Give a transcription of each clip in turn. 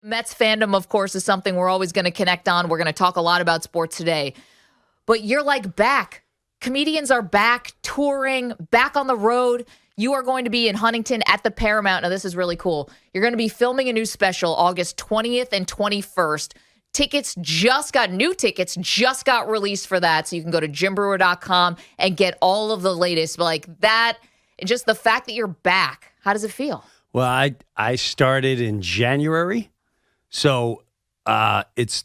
Mets fandom, of course, is something we're always going to connect on. We're going to talk a lot about sports today. But you're like back. Comedians are back, touring, back on the road. You are going to be in Huntington at the Paramount. Now, this is really cool. You're going to be filming a new special August 20th and 21st. New tickets just got released for that. So you can go to jimbrewer.com and get all of the latest. Like that, and just the fact that you're back. How does it feel? Well, I started in January. So it's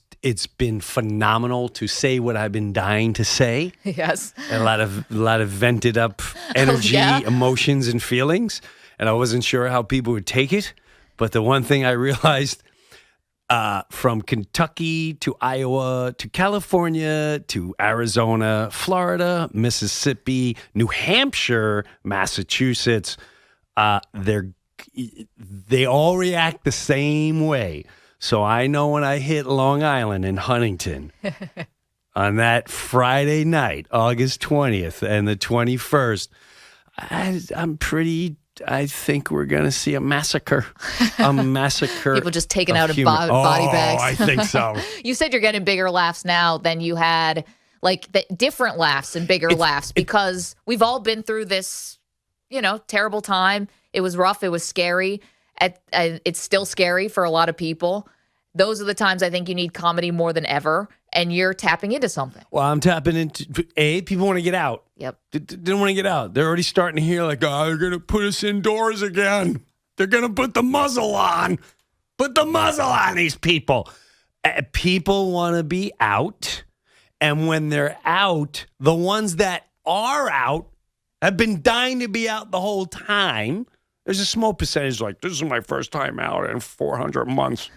been phenomenal to say what I've been dying to say. Yes. And a lot of vented up energy, emotions, and feelings. And I wasn't sure how people would take it. But the one thing I realized, from Kentucky to Iowa to California to Arizona, Florida, Mississippi, New Hampshire, Massachusetts, they all react the same way. So I know when I hit Long Island in Huntington on that Friday night, August 20th and the 21st, I think we're going to see a massacre. People just taken out of body bags. I think so. You said you're getting bigger laughs now than you had, like the different laughs and bigger laughs, because we've all been through this, terrible time. It was rough. It was scary. It's still scary for a lot of people. Those are the times I think you need comedy more than ever, and you're tapping into something. Well, I'm tapping into, people want to get out. Yep. They didn't want to get out. They're already starting to hear like, they're going to put us indoors again. They're going to put the muzzle on. Put the muzzle on these people. People want to be out, and when they're out, the ones that are out have been dying to be out the whole time. There's a small percentage like, this is my first time out in 400 months.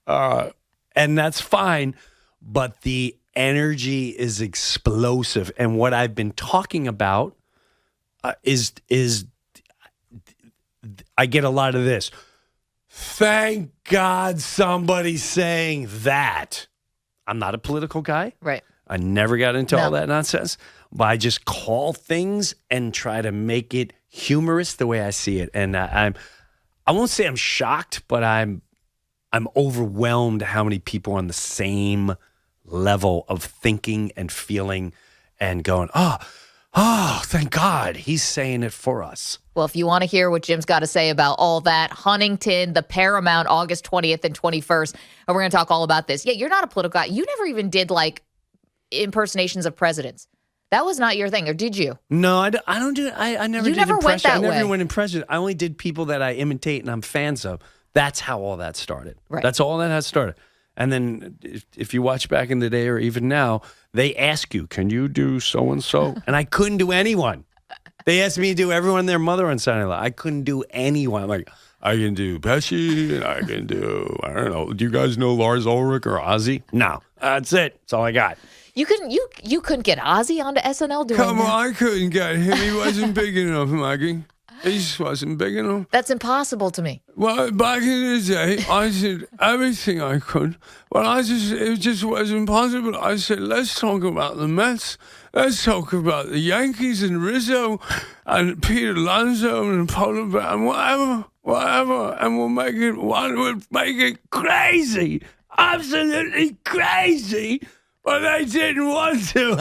And that's fine, but the energy is explosive. And what I've been talking about is I get a lot of this. Thank God somebody's saying that. I'm not a political guy. Right. I never got into all that nonsense, but I just call things and try to make it humorous the way I see it. And I won't say I'm shocked, but I'm overwhelmed how many people are on the same level of thinking and feeling and going, oh, thank God he's saying it for us. Well, if you want to hear what Jim's got to say about all that, Huntington, the Paramount, August 20th and 21st, and we're going to talk all about this. Yeah, you're not a political guy. You never even did like impersonations of presidents. That was not your thing, or did you? No, I don't do it. I never you did never impressions. went that I never way. went impressions. I only did people that I imitate and I'm fans of. That's how all that started. Right. That's all that has started. And then if you watch back in the day or even now, they ask you, can you do so-and-so? And I couldn't do anyone. They asked me to do everyone their mother on Saturday Night Live. I couldn't do anyone. Like, I can do Pesci, and I can do, I don't know. Do you guys know Lars Ulrich or Ozzy? No. That's it. That's all I got. You couldn't get Ozzy onto SNL doing Come that. on, I couldn't get him. He wasn't big enough, Maggie. He just wasn't big enough. That's impossible to me. Well, back in the day, I did everything I could, but it just wasn't possible. I said, let's talk about the Mets. Let's talk about the Yankees and Rizzo and Pete Alonso and Polo Bear and whatever, and we'll make it crazy, absolutely crazy. But they didn't want to.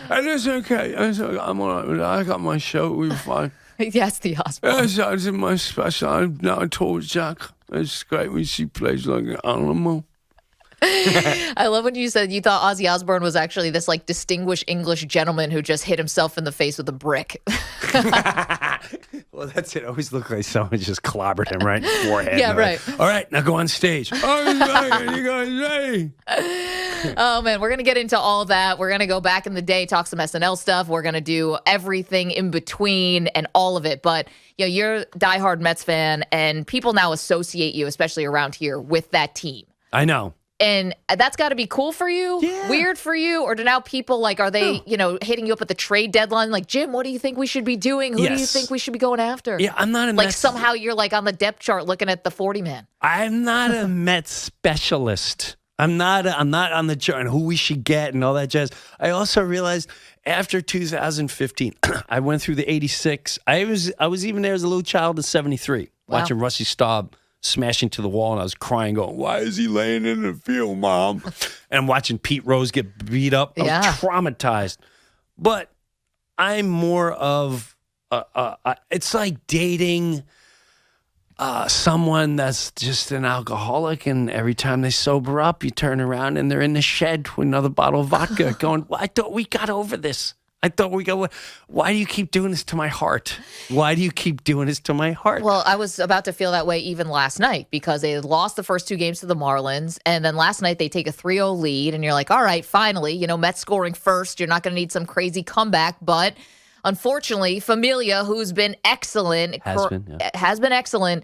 And it's okay. I'm all right with that. I got my show. We were fine. Yes, the Osbourne. Yes, I did my special. I'm now told Jack. It's great when she plays like an animal. I love when you said you thought Ozzy Osbourne was actually this like distinguished English gentleman who just hit himself in the face with a brick. Well, that's it. Always look like someone just clobbered him right in the forehead. Yeah, right. All right, now go on stage. Oh, you guys ready? Oh, man, we're going to get into all of that. We're going to go back in the day, talk some SNL stuff. We're going to do everything in between and all of it. But, you're a diehard Mets fan, and people now associate you, especially around here, with that team. I know. And that's got to be cool for you, weird for you, or do now people are they, hitting you up at the trade deadline? Like, Jim, what do you think we should be doing? Who do you think we should be going after? Yeah, I'm not a like Mets. Somehow you're like on the depth chart looking at the 40 man. I'm not a Mets specialist. I'm not on the chart and who we should get and all that jazz. I also realized after 2015, I went through the 86. I was even there as a little child in 73, watching Rusty Staub smashed into the wall, and I was crying, going, "Why is he laying in the field, Mom?" And I'm watching Pete Rose get beat up. I was traumatized. But I'm more of it's like dating someone that's just an alcoholic, and every time they sober up, you turn around and they're in the shed with another bottle of vodka going, "I thought we got over this. Why do you keep doing this to my heart? Why do you keep doing this to my heart?" Well, I was about to feel that way even last night because they had lost the first 2 games to the Marlins. And then last night they take a 3-0 lead. And you're like, all right, finally, Mets scoring first. You're not going to need some crazy comeback. But unfortunately, Familia, who's been excellent, has been excellent.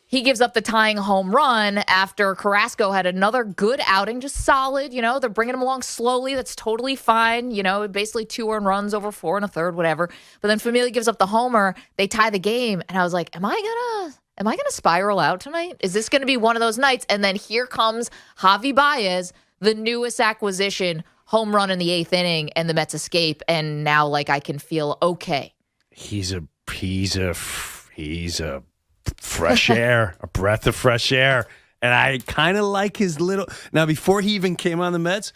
He gives up the tying home run after Carrasco had another good outing, just solid. They're bringing him along slowly. That's totally fine. Basically 2 earned runs over 4 1/3, whatever. But then Familia gives up the homer. They tie the game. And I was like, am I gonna spiral out tonight? Is this going to be one of those nights? And then here comes Javi Baez, the newest acquisition, home run in the 8th inning, and the Mets escape. And now, I can feel okay. He's a fresh air, a breath of fresh air. And I kind of like his little. Now, before he even came on the Mets,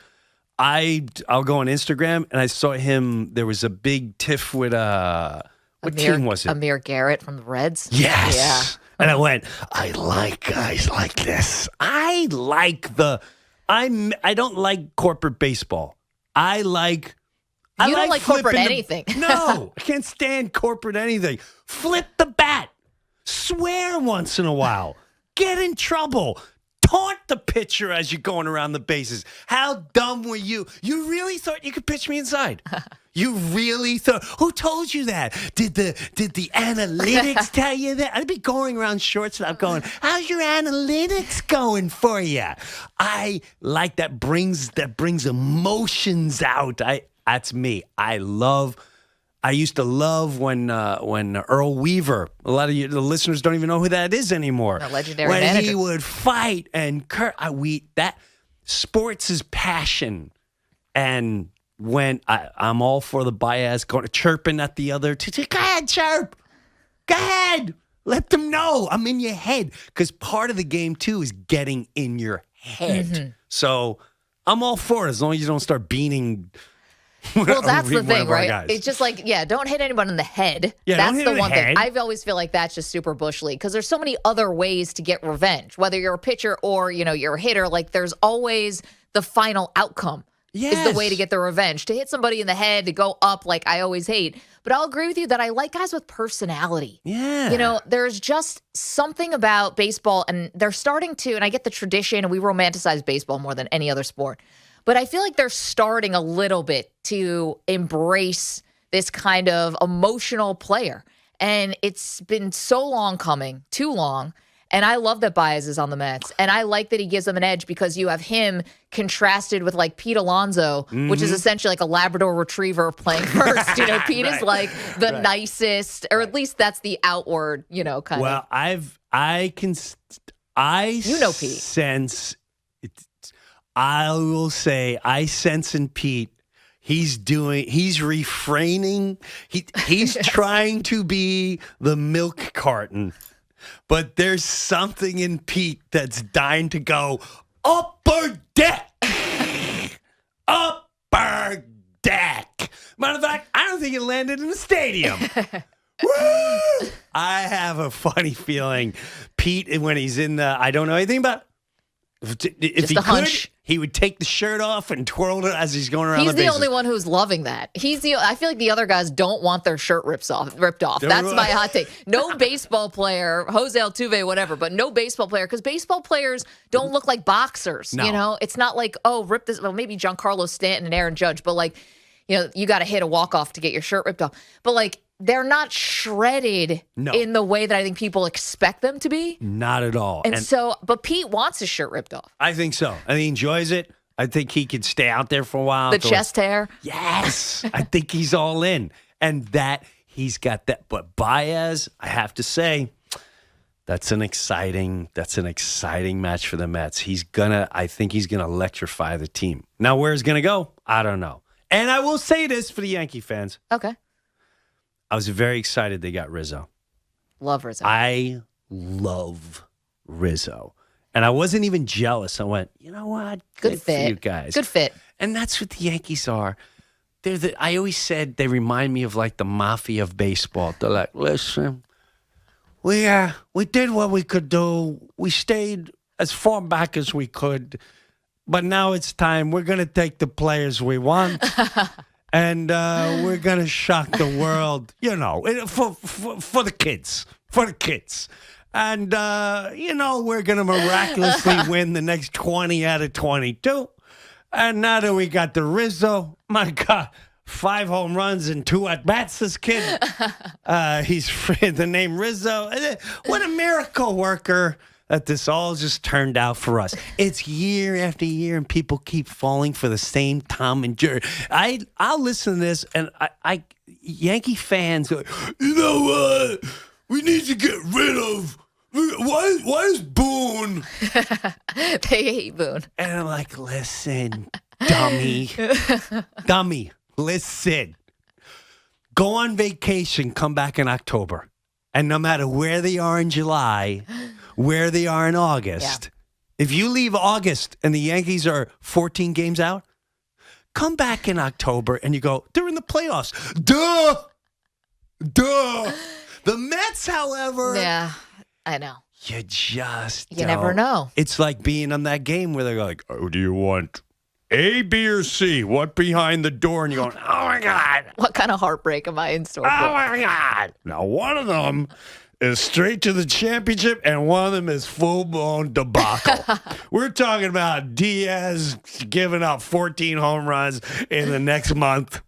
I'll go on Instagram and I saw him. There was a big tiff with what team was it? Amir Garrett from the Reds. Yes. Yeah. And I went, I like guys like this. I don't like corporate baseball. You don't like corporate anything. No, I can't stand corporate anything. Flip the bat. Swear once in a while. Get in trouble. Taunt the pitcher as you're going around the bases. How dumb were you? You really thought you could pitch me inside? You really thought? Who told you that? Did the analytics tell you that? I'd be going around shortstop going, "How's your analytics going for you?" I like that brings emotions out. That's me. I used to love when Earl Weaver, a lot of the listeners don't even know who that is anymore. A legendary when manager. He would fight and that sports is passion. And when I'm all for the Baez going chirping at the other, go ahead, chirp. Go ahead. Let them know I'm in your head. Because part of the game, too, is getting in your head. Mm-hmm. So I'm all for it as long as you don't start beating. Well, that's the thing, right? It's just don't hit anyone in the head. Yeah, that's the one thing. I always feel like that's just super bush league because there's so many other ways to get revenge. Whether you're a pitcher or, you're a hitter, there's always the final outcome is the way to get the revenge. To hit somebody in the head, to go up, I always hate. But I'll agree with you that I like guys with personality. Yeah. There's just something about baseball, and they're starting to, and I get the tradition, and we romanticize baseball more than any other sport. But I feel like they're starting a little bit to embrace this kind of emotional player. And it's been so long coming, too long. And I love that Baez is on the Mets. And I like that he gives them an edge because you have him contrasted with Pete Alonso, which is essentially like a Labrador retriever playing first. Pete is the nicest, or at least that's the outward, kind of. Well, Pete. Sense I will say I sense in Pete, he's refraining. He's trying to be the milk carton. But there's something in Pete that's dying to go upper deck. Upper deck. Matter of fact, I don't think it landed in the stadium. Woo! I have a funny feeling Pete, when he's in I don't know anything about. If he could, he would take the shirt off and twirl it as he's going around the bases. He's the only one who's loving that. I feel like the other guys don't want their shirt ripped off. That's my hot take. No baseball player, Jose Altuve, whatever, but no baseball player, because baseball players don't look like boxers. No. It's not like, rip this. Well, maybe Giancarlo Stanton and Aaron Judge, but you got to hit a walk-off to get your shirt ripped off. But they're not shredded in the way that I think people expect them to be. Not at all. But Pete wants his shirt ripped off. I think so. I think he enjoys it. I think he could stay out there for a while. The chest hair. Yes. I think he's all in. And that he's got that. But Baez, I have to say, that's an exciting match for the Mets. I think he's gonna electrify the team. Now, where he's gonna go, I don't know. And I will say this for the Yankee fans. Okay. I was very excited they got Rizzo. Love Rizzo. I love Rizzo. And I wasn't even jealous. I went, you know what? Good For fit. you guys. Good fit. And that's what the Yankees are. I always said they remind me of like the mafia of baseball. They're like, listen, we did what we could do. We stayed as far back as we could. But now it's time. We're going to take the players we want. And we're going to shock the world, for the kids. For the kids. And, we're going to miraculously win the next 20 out of 22. And now that we got the Rizzo, my God, 5 home runs and 2 at-bats, this kid. He's the name Rizzo. What a miracle worker that this all just turned out for us. It's year after year, and people keep falling for the same Tom and Jerry. I'll listen to this, and I Yankee fans are like, you know what? We need to get rid of. Why is Boone? They hate Boone. And I'm like, listen, dummy. Dummy, listen. Go on vacation, come back in October. And no matter where they are in July, where they are in August, if you leave August and the Yankees are 14 games out, come back in October and you go, they're in the playoffs. Duh. The Mets, however. Yeah. I know. You never know. It's like being on that game where they're like, oh, do you want A, B, or C? What behind the door? And you're going, oh, my God. What kind of heartbreak am I in store for? Oh, my God. Now, one of them is straight to the championship, and one of them is full-blown debacle. We're talking about Diaz giving up 14 home runs in the next month.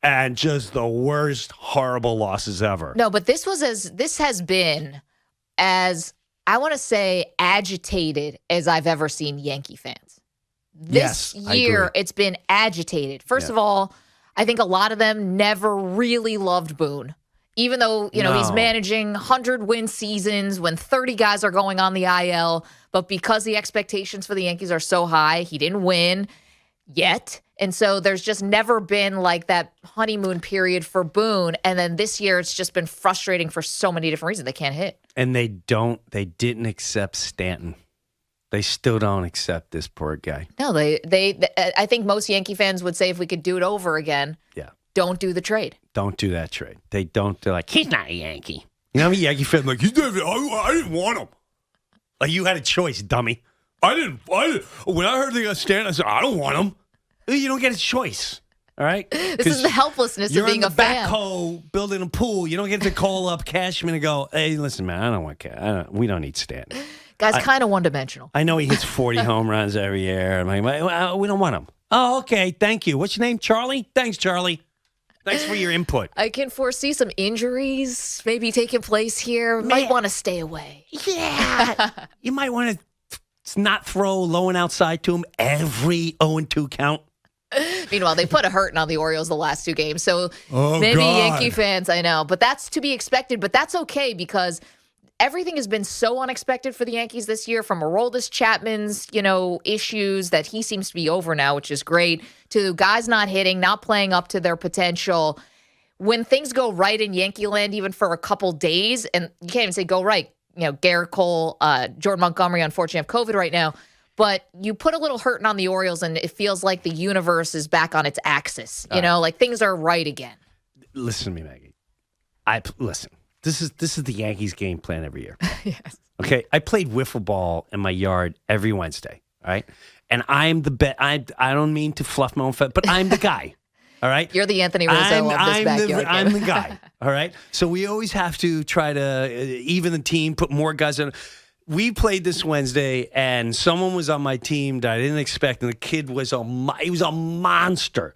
And just the worst, horrible losses ever. No, but this has been as, I want to say, agitated as I've ever seen Yankee fans. This year, it's been agitated. First of all, I think a lot of them never really loved Boone. Even though, he's managing 100-win seasons when 30 guys are going on the IL. But because the expectations for the Yankees are so high, he didn't win yet. And so there's just never been like that honeymoon period for Boone. And then this year, it's just been frustrating for so many different reasons. They can't hit. And they didn't accept Stanton. They still don't accept this poor guy. No, I think most Yankee fans would say if we could do it over again, don't do the trade. Don't do that trade. They're like, he's not a Yankee. You know how many Yankee fans like, I didn't want him. Like, you had a choice, dummy. I didn't. When I heard they got Stanton, I said, I don't want him. You don't get a choice. All right? This is the helplessness of being a fan. You're in the backhoe building a pool. You don't get to call up Cashman and go, hey, listen, man, I don't want Cash. We don't need Stanton. Guy's kind of one-dimensional. I know he hits 40 home runs every year. I'm like, well, we don't want him. Oh, okay. Thank you. What's your name? Charlie? Thanks, Charlie. Thanks for your input. I can foresee some injuries maybe taking place here. Might want to stay away. Yeah. You might want to not throw low and outside to him every 0-2 count. Meanwhile, they put a hurting on the Orioles the last 2 games. So maybe God. Yankee fans, I know. But that's to be expected. But that's okay because everything has been so unexpected for the Yankees this year, from Aroldis Chapman's, issues that he seems to be over now, which is great, to guys not hitting, not playing up to their potential. When things go right in Yankee land, even for a couple days, and you can't even say go right, Garrett Cole, Jordan Montgomery, unfortunately, have COVID right now. But you put a little hurting on the Orioles, and it feels like the universe is back on its axis. Like things are right again. Listen to me, Maggie. Listen. This is the Yankees game plan every year. Yes. Okay, I played wiffle ball in my yard every Wednesday. All right, and I'm the bet. I don't mean to fluff my own face, but I'm the guy. All right, you're the Anthony Rizzo of this backyard game. I'm the guy. All right, so we always have to try to even the team, put more guys in. We played this Wednesday, and someone was on my team that I didn't expect, and the kid was he was a monster.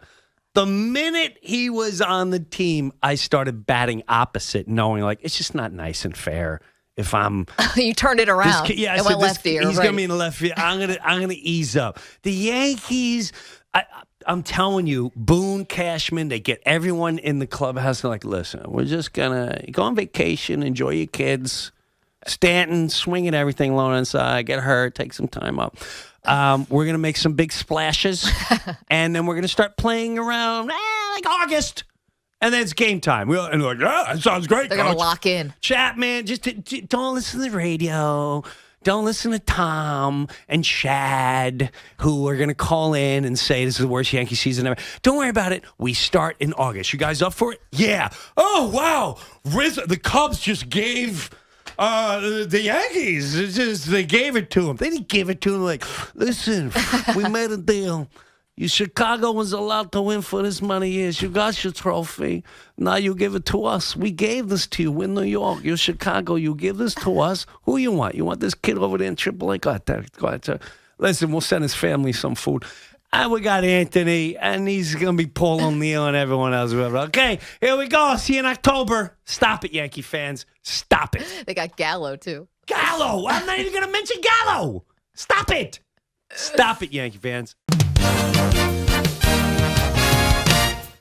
The minute he was on the team, I started batting opposite, knowing like it's just not nice and fair if I'm. You turned it around. Yeah, and went left ear. He's gonna be in the left field. I'm gonna ease up. The Yankees. I'm telling you, Boone, Cashman, they get everyone in the clubhouse. They're like, listen, we're just gonna go on vacation, enjoy your kids. Stanton, swinging everything low inside, get hurt, take some time up. We're going to make some big splashes, and then we're going to start playing around like August. And then it's game time. And we're like, that sounds great. They're going to lock in. Chapman, just don't listen to the radio. Don't listen to Tom and Chad, who are going to call in and say this is the worst Yankee season ever. Don't worry about it. We start in August. You guys up for it? Yeah. Oh, wow. The Cubs just gave the Yankees. They gave it to them. They didn't give it to them like, listen, we made a deal. You Chicago was allowed to win for this many years. You got your trophy. Now you give it to us. We gave this to you in New York. You're Chicago. You give this to us. Who you want? You want this kid over there in AAA? Go ahead. Listen, we'll send his family some food. And we got Anthony, and he's going to be Paul O'Neill and everyone else. Okay, here we go. I'll see you in October. Stop it, Yankee fans. Stop it. They got Gallo, too. Gallo. I'm not even going to mention Gallo. Stop it. Stop it, Yankee fans.